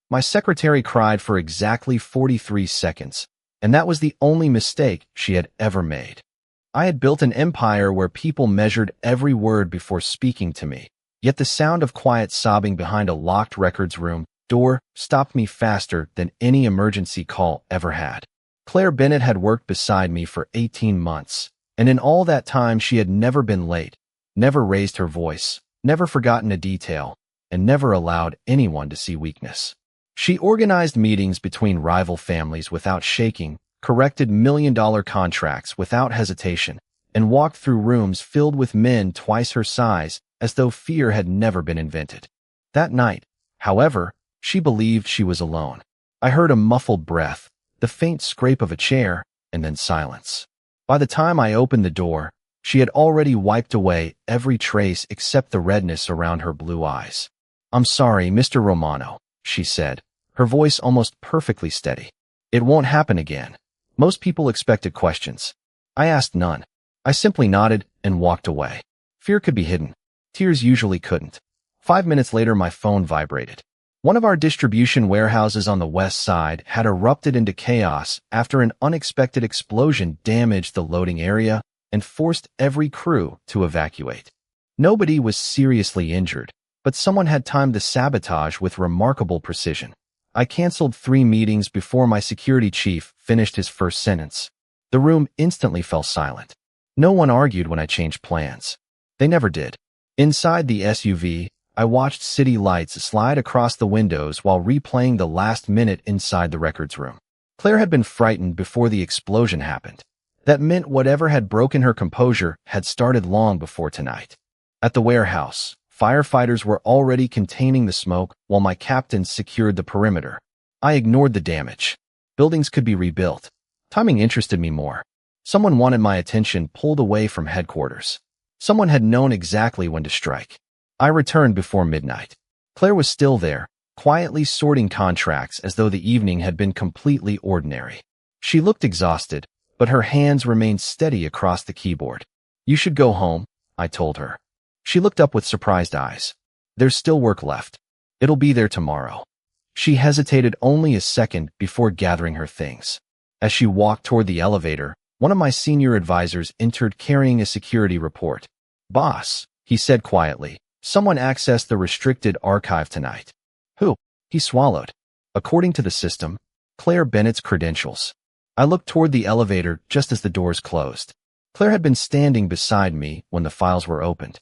My secretary cried for exactly 43 seconds, and that was the only mistake she had ever made. I had built an empire where people measured every word before speaking to me, yet the sound of quiet sobbing behind a locked records room door stopped me faster than any emergency call ever had. Claire Bennett had worked beside me for 18 months, and in all that time she had never been late, never raised her voice, never forgotten a detail, and never allowed anyone to see weakness. She organized meetings between rival families without shaking, corrected million-dollar contracts without hesitation, and walked through rooms filled with men twice her size as though fear had never been invented. That night, however, she believed she was alone. I heard a muffled breath, the faint scrape of a chair, and then silence. By the time I opened the door, she had already wiped away every trace except the redness around her blue eyes. "I'm sorry, Mr. Romano," she said, her voice almost perfectly steady. "It won't happen again." Most people expected questions. I asked none. I simply nodded and walked away. Fear could be hidden. Tears usually couldn't. 5 minutes later, my phone vibrated. One of our distribution warehouses on the west side had erupted into chaos after an unexpected explosion damaged the loading area and forced every crew to evacuate. Nobody was seriously injured, but someone had timed the sabotage with remarkable precision. I canceled 3 meetings before my security chief finished his first sentence. The room instantly fell silent. No one argued when I changed plans. They never did. Inside the SUV, I watched city lights slide across the windows while replaying the last minute inside the records room. Claire had been frightened before the explosion happened. That meant whatever had broken her composure had started long before tonight. At the warehouse, firefighters were already containing the smoke while my captains secured the perimeter. I ignored the damage. Buildings could be rebuilt. Timing interested me more. Someone wanted my attention pulled away from headquarters. Someone had known exactly when to strike. I returned before midnight. Claire was still there, quietly sorting contracts as though the evening had been completely ordinary. She looked exhausted, but her hands remained steady across the keyboard. "You should go home," I told her. She looked up with surprised eyes. "There's still work left. It'll be there tomorrow." She hesitated only a second before gathering her things. As she walked toward the elevator, one of my senior advisors entered carrying a security report. "Boss," he said quietly, "someone accessed the restricted archive tonight." "Who?" He swallowed. According to the system, Claire Bennett's credentials. I looked toward the elevator just as the doors closed. Claire had been standing beside me when the files were opened.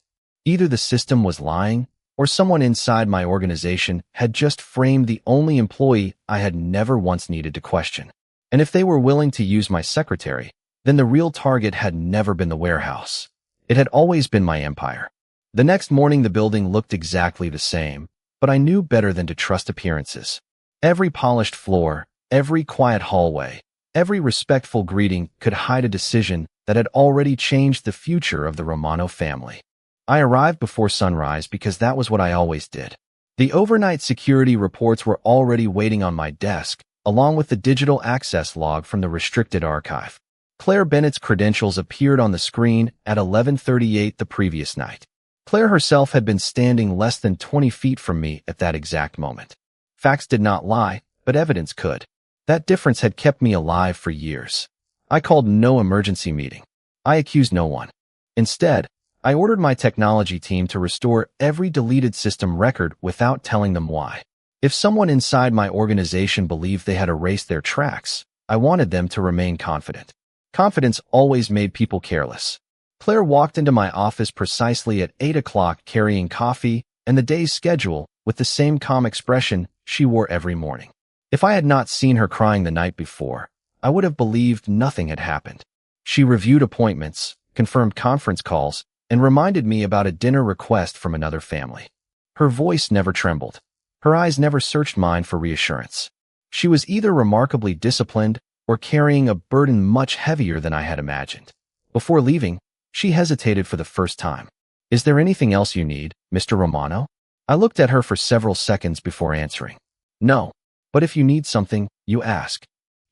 Either the system was lying, or someone inside my organization had just framed the only employee I had never once needed to question. And if they were willing to use my secretary, then the real target had never been the warehouse. It had always been my empire. The next morning the building looked exactly the same, but I knew better than to trust appearances. Every polished floor, every quiet hallway, every respectful greeting could hide a decision that had already changed the future of the Romano family. I arrived before sunrise because that was what I always did. The overnight security reports were already waiting on my desk, along with the digital access log from the restricted archive. Claire Bennett's credentials appeared on the screen at 11:38 the previous night. Claire herself had been standing less than 20 feet from me at that exact moment. Facts did not lie, but evidence could. That difference had kept me alive for years. I called no emergency meeting. I accused no one. Instead, I ordered my technology team to restore every deleted system record without telling them why. If someone inside my organization believed they had erased their tracks, I wanted them to remain confident. Confidence always made people careless. Claire walked into my office precisely at 8 o'clock carrying coffee and the day's schedule with the same calm expression she wore every morning. If I had not seen her crying the night before, I would have believed nothing had happened. She reviewed appointments, confirmed conference calls, and reminded me about a dinner request from another family. Her voice never trembled. Her eyes never searched mine for reassurance. She was either remarkably disciplined or carrying a burden much heavier than I had imagined. Before leaving, she hesitated for the first time. "Is there anything else you need, Mr. Romano?" I looked at her for several seconds before answering. "No, but if you need something, you ask."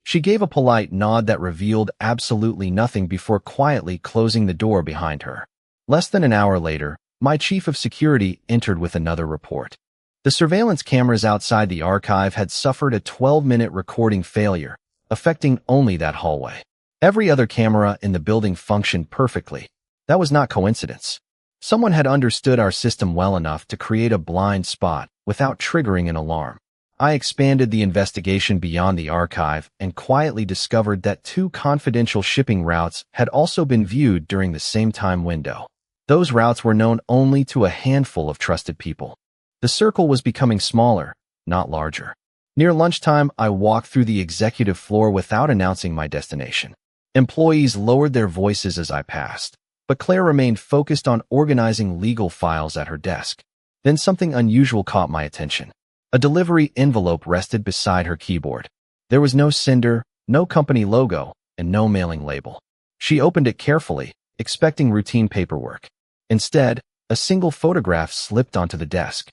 She gave a polite nod that revealed absolutely nothing before quietly closing the door behind her. Less than an hour later, my chief of security entered with another report. The surveillance cameras outside the archive had suffered a 12-minute recording failure, affecting only that hallway. Every other camera in the building functioned perfectly. That was not coincidence. Someone had understood our system well enough to create a blind spot without triggering an alarm. I expanded the investigation beyond the archive and quietly discovered that 2 confidential shipping routes had also been viewed during the same time window. Those routes were known only to a handful of trusted people. The circle was becoming smaller, not larger. Near lunchtime, I walked through the executive floor without announcing my destination. Employees lowered their voices as I passed, but Claire remained focused on organizing legal files at her desk. Then something unusual caught my attention. A delivery envelope rested beside her keyboard. There was no sender, no company logo, and no mailing label. She opened it carefully, expecting routine paperwork. Instead, a single photograph slipped onto the desk.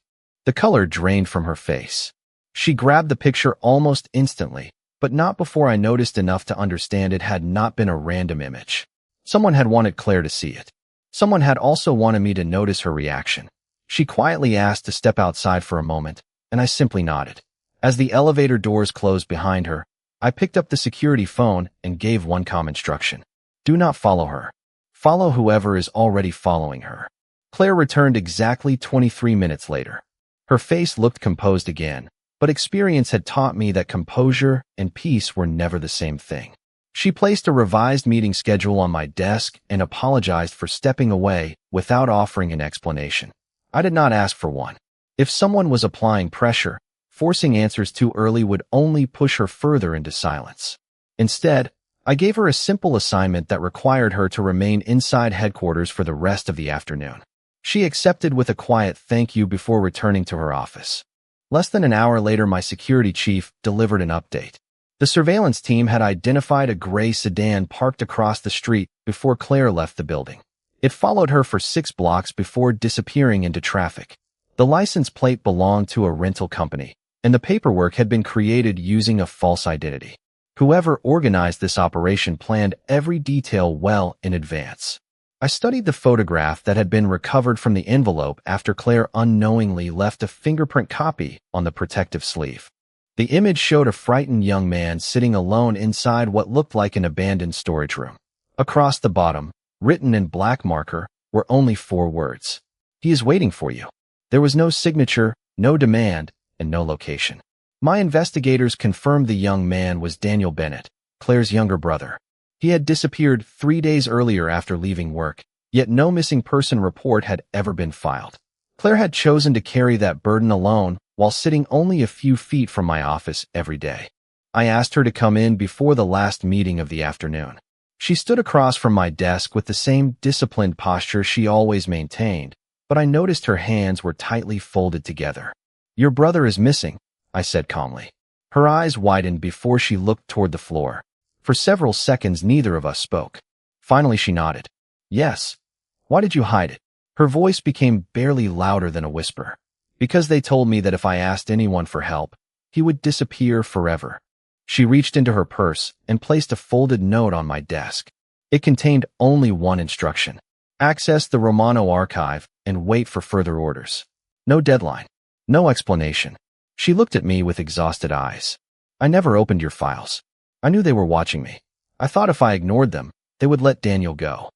The color drained from her face. She grabbed the picture almost instantly, but not before I noticed enough to understand it had not been a random image. Someone had wanted Claire to see it. Someone had also wanted me to notice her reaction. She quietly asked to step outside for a moment, and I simply nodded. As the elevator doors closed behind her, I picked up the security phone and gave one calm instruction. Do not follow her. Follow whoever is already following her. Claire returned exactly 23 minutes later. Her face looked composed again, but experience had taught me that composure and peace were never the same thing. She placed a revised meeting schedule on my desk and apologized for stepping away without offering an explanation. I did not ask for one. If someone was applying pressure, forcing answers too early would only push her further into silence. Instead, I gave her a simple assignment that required her to remain inside headquarters for the rest of the afternoon. She accepted with a quiet thank you before returning to her office. Less than an hour later, my security chief delivered an update. The surveillance team had identified a gray sedan parked across the street before Claire left the building. It followed her for 6 blocks before disappearing into traffic. The license plate belonged to a rental company, and the paperwork had been created using a false identity. Whoever organized this operation planned every detail well in advance. I studied the photograph that had been recovered from the envelope after Claire unknowingly left a fingerprint copy on the protective sleeve. The image showed a frightened young man sitting alone inside what looked like an abandoned storage room. Across the bottom, written in black marker, were only 4 words. He is waiting for you. There was no signature, no demand, and no location. My investigators confirmed the young man was Daniel Bennett, Claire's younger brother. He had disappeared 3 days earlier after leaving work, yet no missing person report had ever been filed. Claire had chosen to carry that burden alone while sitting only a few feet from my office every day. I asked her to come in before the last meeting of the afternoon. She stood across from my desk with the same disciplined posture she always maintained, but I noticed her hands were tightly folded together. Your brother is missing, I said calmly. Her eyes widened before she looked toward the floor. For several seconds, neither of us spoke. Finally, she nodded. Yes. Why did you hide it? Her voice became barely louder than a whisper. Because they told me that if I asked anyone for help, he would disappear forever. She reached into her purse and placed a folded note on my desk. It contained only one instruction. Access the Romano archive and wait for further orders. No deadline. No explanation. She looked at me with exhausted eyes. I never opened your files. I knew they were watching me. I thought if I ignored them, they would let Daniel go.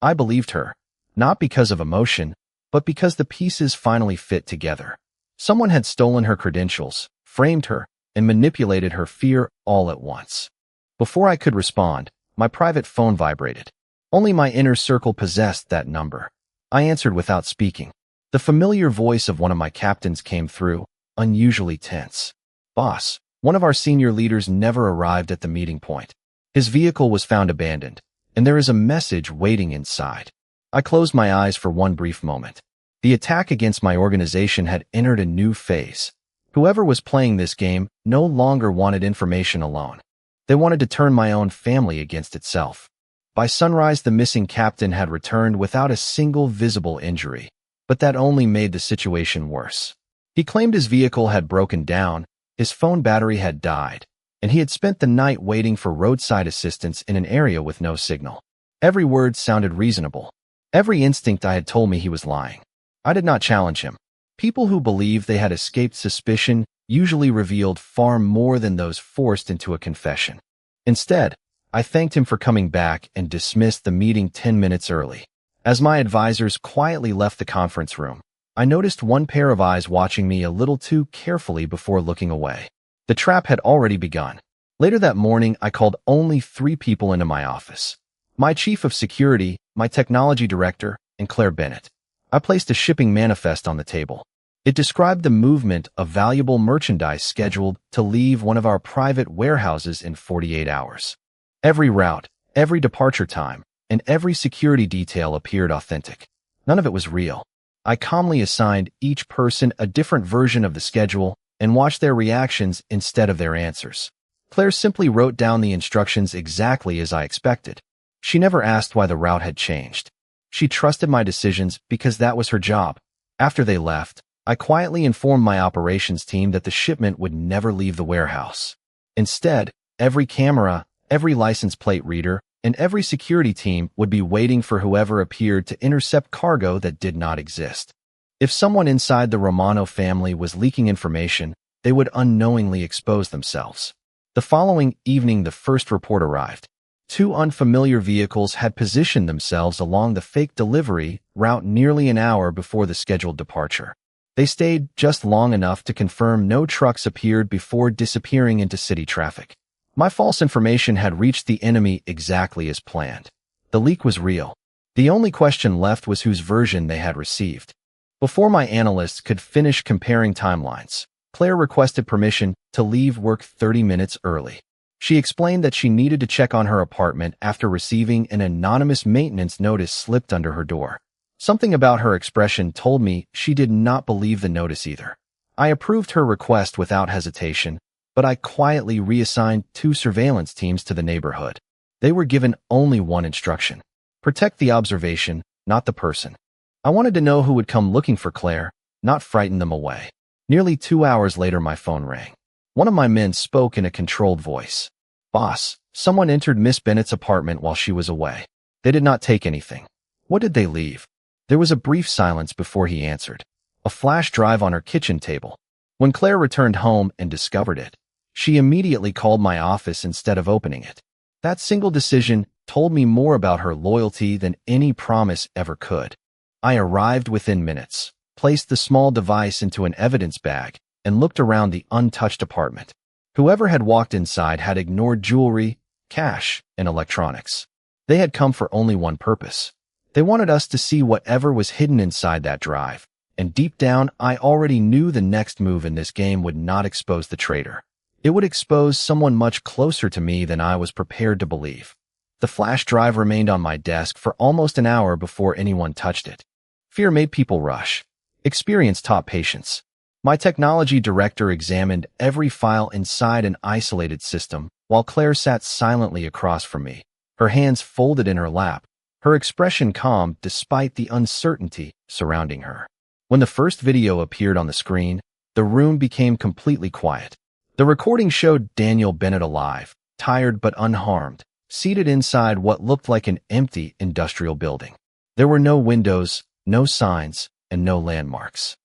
I believed her, not because of emotion, but because the pieces finally fit together. Someone had stolen her credentials, framed her, and manipulated her fear all at once. Before I could respond, my private phone vibrated. Only my inner circle possessed that number. I answered without speaking. The familiar voice of one of my captains came through, unusually tense. Boss, one of our senior leaders never arrived at the meeting point. His vehicle was found abandoned, and there is a message waiting inside. I closed my eyes for one brief moment. The attack against my organization had entered a new phase. Whoever was playing this game no longer wanted information alone. They wanted to turn my own family against itself. By sunrise, the missing captain had returned without a single visible injury, but that only made the situation worse. He claimed his vehicle had broken down, his phone battery had died, and he had spent the night waiting for roadside assistance in an area with no signal. Every word sounded reasonable. Every instinct I had told me he was lying. I did not challenge him. People who believed they had escaped suspicion usually revealed far more than those forced into a confession. Instead, I thanked him for coming back and dismissed the meeting 10 minutes early. As my advisors quietly left the conference room, I noticed one pair of eyes watching me a little too carefully before looking away. The trap had already begun. Later that morning, I called only 3 people into my office: my chief of security, my technology director, and Claire Bennett. I placed a shipping manifest on the table. It described the movement of valuable merchandise scheduled to leave one of our private warehouses in 48 hours. Every route, every departure time, and every security detail appeared authentic. None of it was real. I calmly assigned each person a different version of the schedule and watched their reactions instead of their answers. Claire simply wrote down the instructions exactly as I expected. She never asked why the route had changed. She trusted my decisions because that was her job. After they left, I quietly informed my operations team that the shipment would never leave the warehouse. Instead, every camera, every license plate reader, and every security team would be waiting for whoever appeared to intercept cargo that did not exist. If someone inside the Romano family was leaking information, they would unknowingly expose themselves. The following evening, the first report arrived. 2 unfamiliar vehicles had positioned themselves along the fake delivery route nearly an hour before the scheduled departure. They stayed just long enough to confirm no trucks appeared before disappearing into city traffic. My false information had reached the enemy exactly as planned. The leak was real. The only question left was whose version they had received. Before my analysts could finish comparing timelines, Claire requested permission to leave work 30 minutes early. She explained that she needed to check on her apartment after receiving an anonymous maintenance notice slipped under her door. Something about her expression told me she did not believe the notice either. I approved her request without hesitation, but I quietly reassigned 2 surveillance teams to the neighborhood. They were given only one instruction: protect the observation, not the person. I wanted to know who would come looking for Claire, not frighten them away. Nearly 2 hours later, my phone rang. One of my men spoke in a controlled voice. "Boss, someone entered Miss Bennett's apartment while she was away. They did not take anything." "What did they leave?" There was a brief silence before he answered. "A flash drive on her kitchen table." When Claire returned home and discovered it, she immediately called my office instead of opening it. That single decision told me more about her loyalty than any promise ever could. I arrived within minutes, placed the small device into an evidence bag, and looked around the untouched apartment. Whoever had walked inside had ignored jewelry, cash, and electronics. They had come for only one purpose. They wanted us to see whatever was hidden inside that drive, and deep down, I already knew the next move in this game would not expose the traitor. It would expose someone much closer to me than I was prepared to believe. The flash drive remained on my desk for almost an hour before anyone touched it. Fear made people rush. Experience taught patience. My technology director examined every file inside an isolated system, while Claire sat silently across from me, her hands folded in her lap, her expression calm despite the uncertainty surrounding her. When the first video appeared on the screen, the room became completely quiet. The recording showed Daniel Bennett alive, tired but unharmed, seated inside what looked like an empty industrial building. There were no windows, no signs, and no landmarks.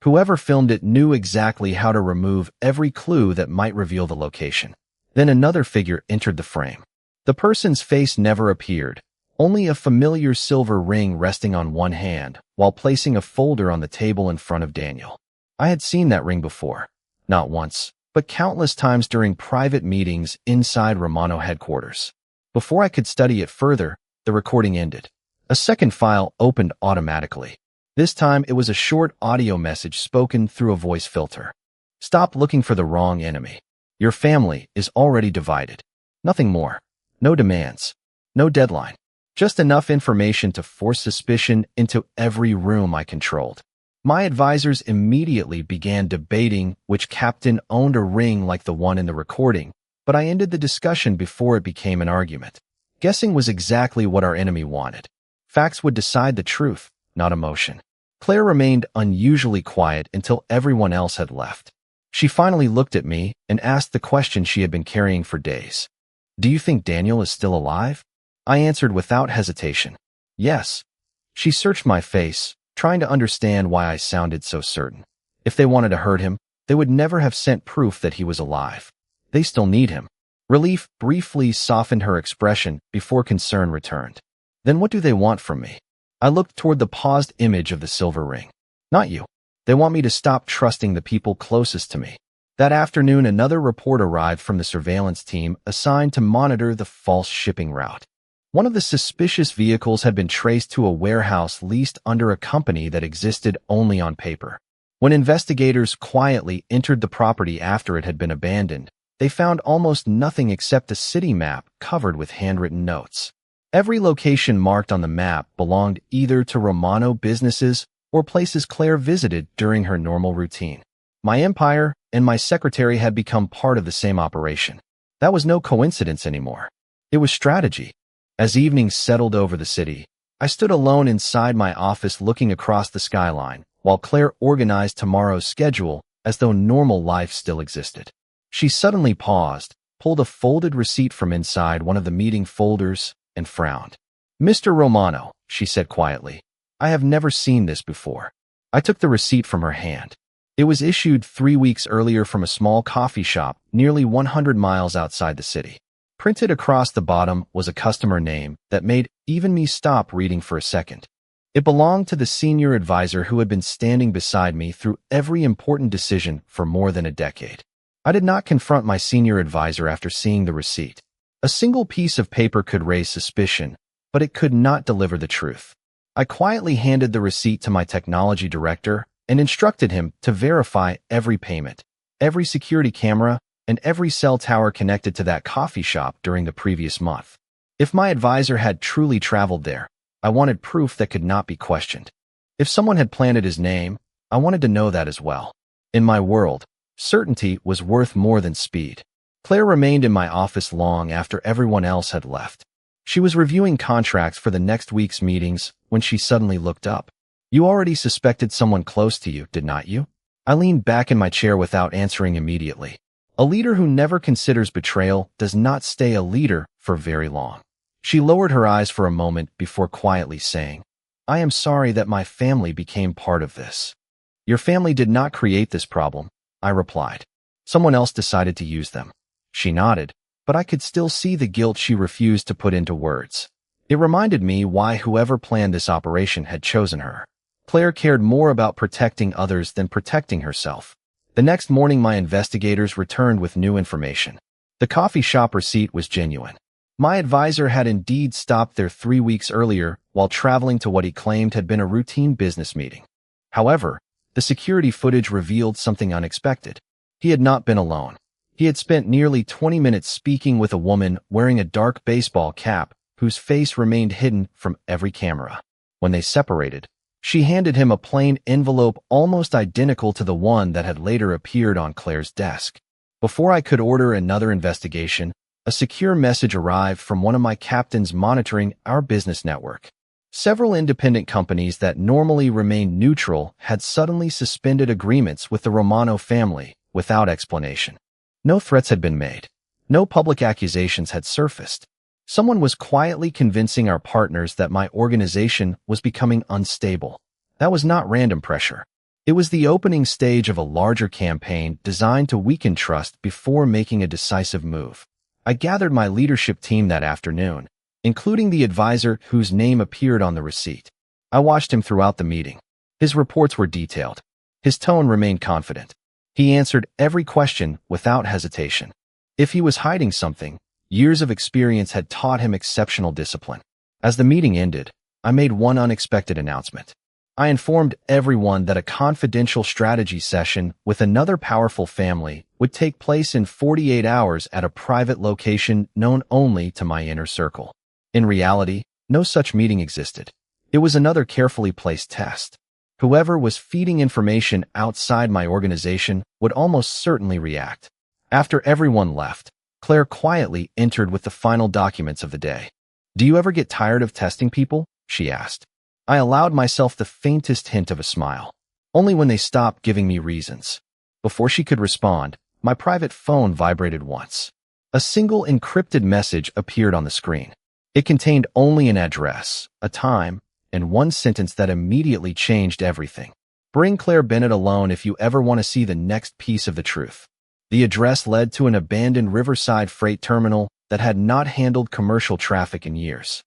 Whoever filmed it knew exactly how to remove every clue that might reveal the location. Then another figure entered the frame. The person's face never appeared, only a familiar silver ring resting on one hand while placing a folder on the table in front of Daniel. I had seen that ring before, not once, but countless times during private meetings inside Romano headquarters. Before I could study it further, the recording ended. A second file opened automatically. This time it was a short audio message spoken through a voice filter. "Stop looking for the wrong enemy. Your family is already divided." Nothing more. No demands. No deadline. Just enough information to force suspicion into every room I controlled. My advisors immediately began debating which captain owned a ring like the one in the recording, but I ended the discussion before it became an argument. Guessing was exactly what our enemy wanted. Facts would decide the truth, not emotion. Claire remained unusually quiet until everyone else had left. She finally looked at me and asked the question she had been carrying for days. "Do you think Daniel is still alive?" I answered without hesitation. "Yes." She searched my face, trying to understand why I sounded so certain. If they wanted to hurt him, they would never have sent proof that he was alive. They still need him. Relief briefly softened her expression before concern returned. Then what do they want from me? I looked toward the paused image of the silver ring. Not you. They want me to stop trusting the people closest to me. That afternoon, another report arrived from the surveillance team assigned to monitor the false shipping route. One of the suspicious vehicles had been traced to a warehouse leased under a company that existed only on paper. When investigators quietly entered the property after it had been abandoned, they found almost nothing except a city map covered with handwritten notes. Every location marked on the map belonged either to Romano businesses or places Claire visited during her normal routine. My empire and my secretary had become part of the same operation. That was no coincidence anymore. It was strategy. As evening settled over the city, I stood alone inside my office looking across the skyline, while Claire organized tomorrow's schedule as though normal life still existed. She suddenly paused, pulled a folded receipt from inside one of the meeting folders, and frowned. "Mr. Romano," she said quietly, "I have never seen this before." I took the receipt from her hand. It was issued 3 weeks earlier from a small coffee shop nearly 100 miles outside the city. Printed across the bottom was a customer name that made even me stop reading for a second. It belonged to the senior advisor who had been standing beside me through every important decision for more than a decade. I did not confront my senior advisor after seeing the receipt. A single piece of paper could raise suspicion, but it could not deliver the truth. I quietly handed the receipt to my technology director and instructed him to verify every payment, every security camera, and every cell tower connected to that coffee shop during the previous month. If my advisor had truly traveled there, I wanted proof that could not be questioned. If someone had planted his name, I wanted to know that as well. In my world, certainty was worth more than speed. Claire remained in my office long after everyone else had left. She was reviewing contracts for the next week's meetings when she suddenly looked up. "You already suspected someone close to you, did not you?" I leaned back in my chair without answering immediately. A leader who never considers betrayal does not stay a leader for very long. She lowered her eyes for a moment before quietly saying, "I am sorry that my family became part of this." "Your family did not create this problem," I replied. "Someone else decided to use them." She nodded, but I could still see the guilt she refused to put into words. It reminded me why whoever planned this operation had chosen her. Claire cared more about protecting others than protecting herself. The next morning, my investigators returned with new information. The coffee shop receipt was genuine. My advisor had indeed stopped there 3 weeks earlier while traveling to what he claimed had been a routine business meeting. However, the security footage revealed something unexpected. He had not been alone. He had spent nearly 20 minutes speaking with a woman wearing a dark baseball cap whose face remained hidden from every camera. When they separated, she handed him a plain envelope almost identical to the one that had later appeared on Claire's desk. Before I could order another investigation, a secure message arrived from one of my captains monitoring our business network. Several independent companies that normally remained neutral had suddenly suspended agreements with the Romano family without explanation. No threats had been made. No public accusations had surfaced. Someone was quietly convincing our partners that my organization was becoming unstable. That was not random pressure. It was the opening stage of a larger campaign designed to weaken trust before making a decisive move. I gathered my leadership team that afternoon, including the advisor whose name appeared on the receipt. I watched him throughout the meeting. His reports were detailed. His tone remained confident. He answered every question without hesitation. If he was hiding something, years of experience had taught him exceptional discipline. As the meeting ended, I made one unexpected announcement. I informed everyone that a confidential strategy session with another powerful family would take place in 48 hours at a private location known only to my inner circle. In reality, no such meeting existed. It was another carefully placed test. Whoever was feeding information outside my organization would almost certainly react. After everyone left, Claire quietly entered with the final documents of the day. "Do you ever get tired of testing people?" she asked. I allowed myself the faintest hint of a smile. Only when they stopped giving me reasons. Before she could respond, my private phone vibrated once. A single encrypted message appeared on the screen. It contained only an address, a time, and one sentence that immediately changed everything. Bring Claire Bennett alone if you ever want to see the next piece of the truth. The address led to an abandoned riverside freight terminal that had not handled commercial traffic in years.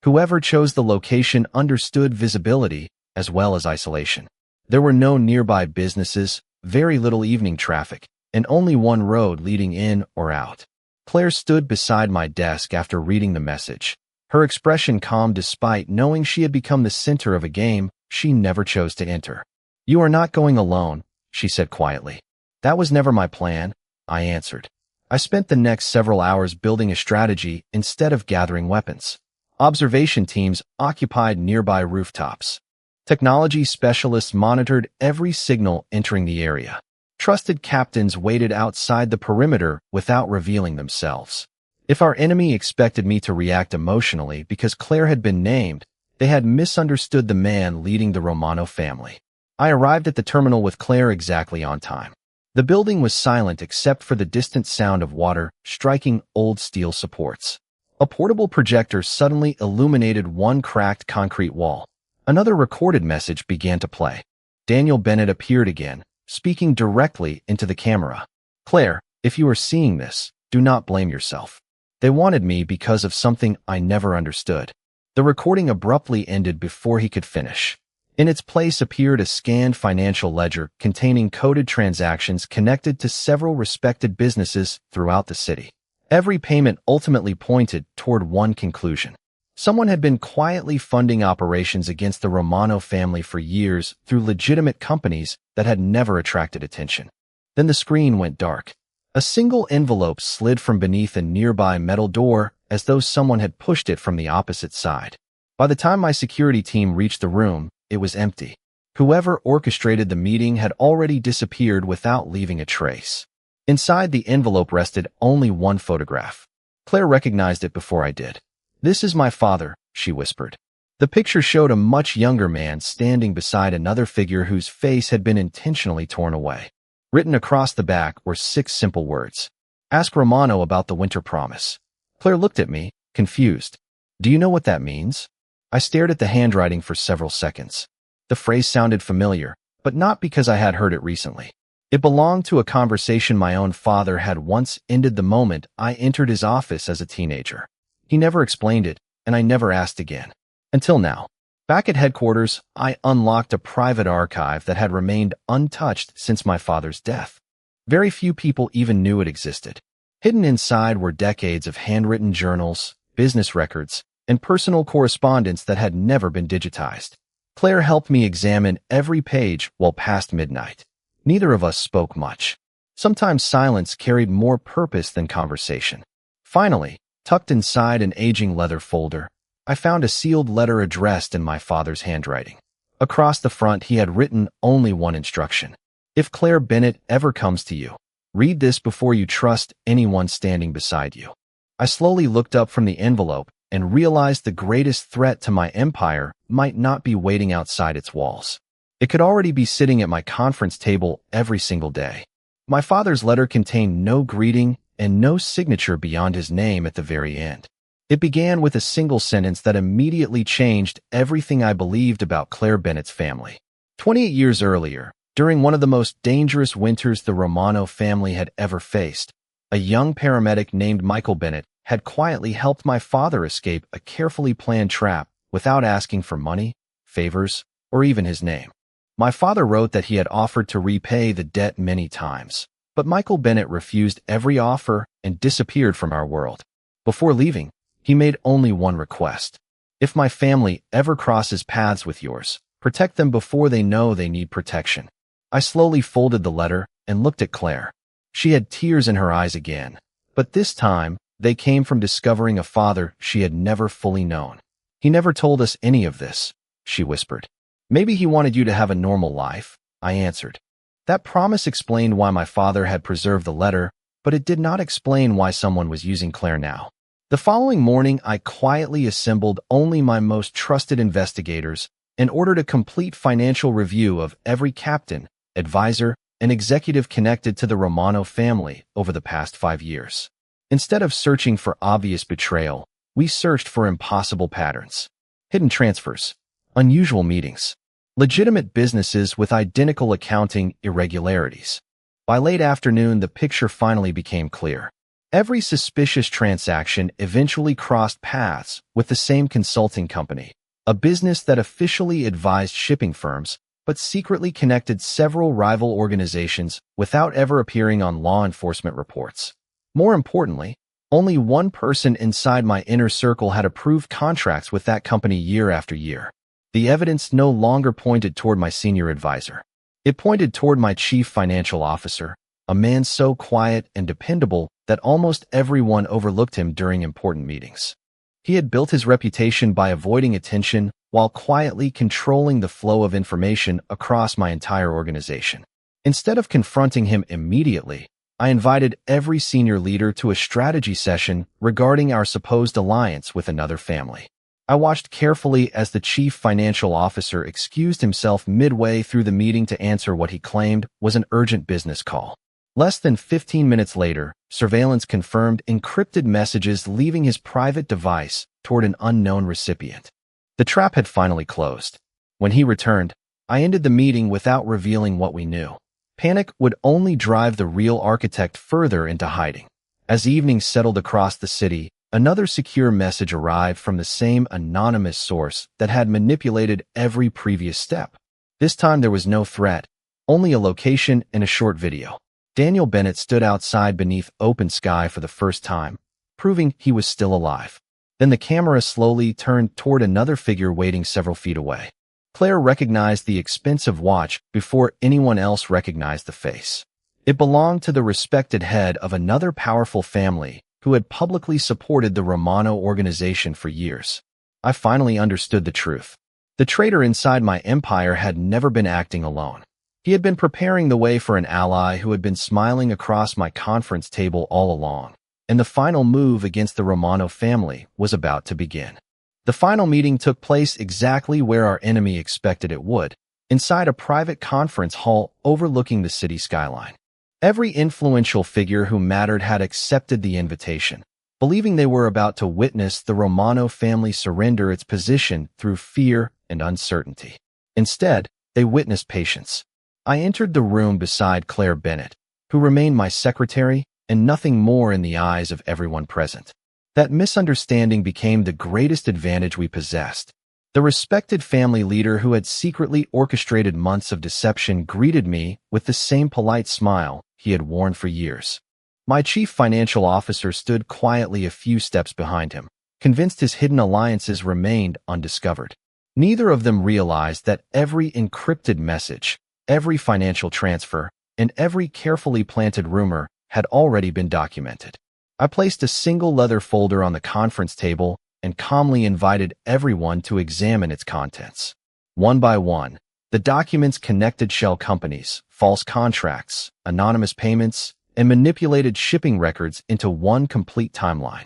Whoever chose the location understood visibility as well as isolation. There were no nearby businesses, very little evening traffic, and only one road leading in or out. Claire stood beside my desk after reading the message, her expression calm despite knowing she had become the center of a game she never chose to enter. "You are not going alone," she said quietly. "That was never my plan," I answered. I spent the next several hours building a strategy instead of gathering weapons. Observation teams occupied nearby rooftops. Technology specialists monitored every signal entering the area. Trusted captains waited outside the perimeter without revealing themselves. If our enemy expected me to react emotionally because Claire had been named, they had misunderstood the man leading the Romano family. I arrived at the terminal with Claire exactly on time. The building was silent except for the distant sound of water striking old steel supports. A portable projector suddenly illuminated one cracked concrete wall. Another recorded message began to play. Daniel Bennett appeared again, speaking directly into the camera. "Claire, if you are seeing this, do not blame yourself. They wanted me because of something I never understood." The recording abruptly ended before he could finish. In its place appeared a scanned financial ledger containing coded transactions connected to several respected businesses throughout the city. Every payment ultimately pointed toward one conclusion. Someone had been quietly funding operations against the Romano family for years through legitimate companies that had never attracted attention. Then the screen went dark. A single envelope slid from beneath a nearby metal door as though someone had pushed it from the opposite side. By the time my security team reached the room, it was empty. Whoever orchestrated the meeting had already disappeared without leaving a trace. Inside the envelope rested only one photograph. Claire recognized it before I did. "This is my father," she whispered. The picture showed a much younger man standing beside another figure whose face had been intentionally torn away. Written across the back were 6 simple words. "Ask Romano about the winter promise." Claire looked at me, confused. "Do you know what that means?" I stared at the handwriting for several seconds. The phrase sounded familiar, but not because I had heard it recently. It belonged to a conversation my own father had once ended the moment I entered his office as a teenager. He never explained it, and I never asked again. Until now. Back at headquarters, I unlocked a private archive that had remained untouched since my father's death. Very few people even knew it existed. Hidden inside were decades of handwritten journals, business records, and personal correspondence that had never been digitized. Claire helped me examine every page while past midnight. Neither of us spoke much. Sometimes silence carried more purpose than conversation. Finally, tucked inside an aging leather folder, I found a sealed letter addressed in my father's handwriting. Across the front, he had written only one instruction. "If Claire Bennett ever comes to you, read this before you trust anyone standing beside you." I slowly looked up from the envelope and realized the greatest threat to my empire might not be waiting outside its walls. It could already be sitting at my conference table every single day. My father's letter contained no greeting and no signature beyond his name at the very end. It began with a single sentence that immediately changed everything I believed about Claire Bennett's family. 28 years earlier, during one of the most dangerous winters the Romano family had ever faced, a young paramedic named Michael Bennett had quietly helped my father escape a carefully planned trap without asking for money, favors, or even his name. My father wrote that he had offered to repay the debt many times, but Michael Bennett refused every offer and disappeared from our world. Before leaving, he made only one request. "If my family ever crosses paths with yours, protect them before they know they need protection." I slowly folded the letter and looked at Claire. She had tears in her eyes again, but this time they came from discovering a father she had never fully known. "He never told us any of this," she whispered. "Maybe he wanted you to have a normal life," I answered. That promise explained why my father had preserved the letter, but it did not explain why someone was using Claire now. The following morning, I quietly assembled only my most trusted investigators in order to complete financial review of every captain, advisor, and executive connected to the Romano family over the past 5 years. Instead of searching for obvious betrayal, we searched for impossible patterns. Hidden transfers, unusual meetings, legitimate businesses with identical accounting irregularities. By late afternoon, the picture finally became clear. Every suspicious transaction eventually crossed paths with the same consulting company, a business that officially advised shipping firms, but secretly connected several rival organizations without ever appearing on law enforcement reports. More importantly, only one person inside my inner circle had approved contracts with that company year after year. The evidence no longer pointed toward my senior advisor. It pointed toward my chief financial officer, a man so quiet and dependable that almost everyone overlooked him during important meetings. He had built his reputation by avoiding attention while quietly controlling the flow of information across my entire organization. Instead of confronting him immediately, I invited every senior leader to a strategy session regarding our supposed alliance with another family. I watched carefully as the chief financial officer excused himself midway through the meeting to answer what he claimed was an urgent business call. Less than 15 minutes later, surveillance confirmed encrypted messages leaving his private device toward an unknown recipient. The trap had finally closed. When he returned, I ended the meeting without revealing what we knew. Panic would only drive the real architect further into hiding. As evening settled across the city, another secure message arrived from the same anonymous source that had manipulated every previous step. This time there was no threat, only a location and a short video. Daniel Bennett stood outside beneath open sky for the first time, proving he was still alive. Then the camera slowly turned toward another figure waiting several feet away. Claire recognized the expensive watch before anyone else recognized the face. It belonged to the respected head of another powerful family who had publicly supported the Romano organization for years. I finally understood the truth. The traitor inside my empire had never been acting alone. He had been preparing the way for an ally who had been smiling across my conference table all along, and the final move against the Romano family was about to begin. The final meeting took place exactly where our enemy expected it would, inside a private conference hall overlooking the city skyline. Every influential figure who mattered had accepted the invitation, believing they were about to witness the Romano family surrender its position through fear and uncertainty. Instead, they witnessed patience. I entered the room beside Claire Bennett, who remained my secretary and nothing more in the eyes of everyone present. That misunderstanding became the greatest advantage we possessed. The respected family leader who had secretly orchestrated months of deception greeted me with the same polite smile he had worn for years. My chief financial officer stood quietly a few steps behind him, convinced his hidden alliances remained undiscovered. Neither of them realized that every encrypted message, every financial transfer, and every carefully planted rumor had already been documented. I placed a single leather folder on the conference table and calmly invited everyone to examine its contents. One by one, the documents connected shell companies, false contracts, anonymous payments, and manipulated shipping records into one complete timeline.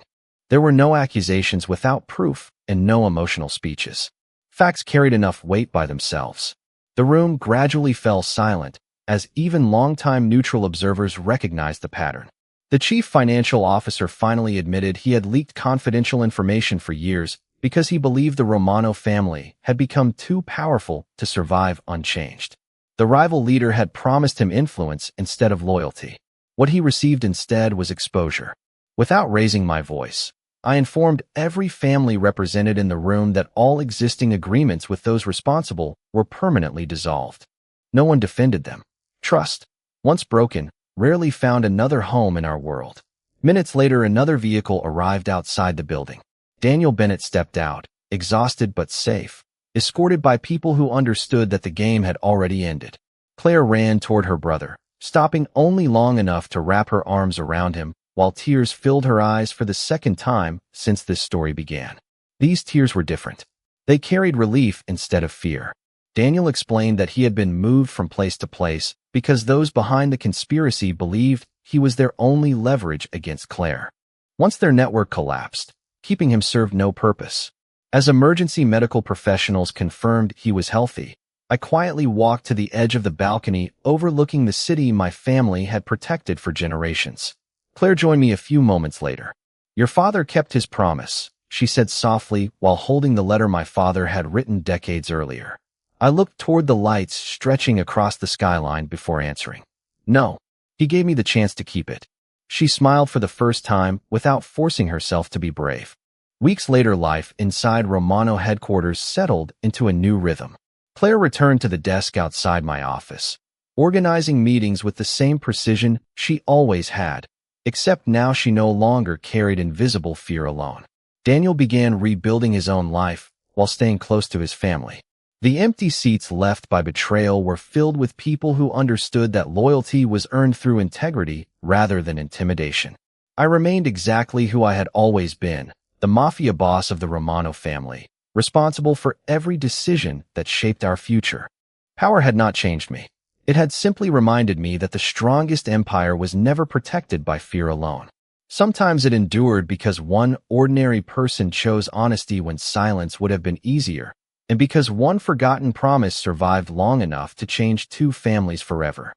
There were no accusations without proof and no emotional speeches. Facts carried enough weight by themselves. The room gradually fell silent as even longtime neutral observers recognized the pattern. The chief financial officer finally admitted he had leaked confidential information for years because he believed the Romano family had become too powerful to survive unchanged. The rival leader had promised him influence instead of loyalty. What he received instead was exposure. Without raising my voice, I informed every family represented in the room that all existing agreements with those responsible were permanently dissolved. No one defended them. Trust, once broken, rarely found another home in our world. Minutes later, another vehicle arrived outside the building. Daniel Bennett stepped out, exhausted but safe, escorted by people who understood that the game had already ended. Claire ran toward her brother, stopping only long enough to wrap her arms around him, while tears filled her eyes for the second time since this story began. These tears were different. They carried relief instead of fear. Daniel explained that he had been moved from place to place because those behind the conspiracy believed he was their only leverage against Claire. Once their network collapsed, keeping him served no purpose. As emergency medical professionals confirmed he was healthy, I quietly walked to the edge of the balcony overlooking the city my family had protected for generations. Claire joined me a few moments later. "Your father kept his promise," she said softly while holding the letter my father had written decades earlier. I looked toward the lights stretching across the skyline before answering. No. He gave me the chance to keep it. She smiled for the first time without forcing herself to be brave. Weeks later, life inside Romano headquarters settled into a new rhythm. Claire returned to the desk outside my office, organizing meetings with the same precision she always had, except now she no longer carried invisible fear alone. Daniel began rebuilding his own life while staying close to his family. The empty seats left by Betrayal were filled with people who understood that loyalty was earned through integrity rather than intimidation. I remained exactly who I had always been, the mafia boss of the Romano family, responsible for every decision that shaped our future. Power had not changed me. It had simply reminded me that the strongest empire was never protected by fear alone. Sometimes it endured because one ordinary person chose honesty when silence would have been easier, and because one forgotten promise survived long enough to change two families forever.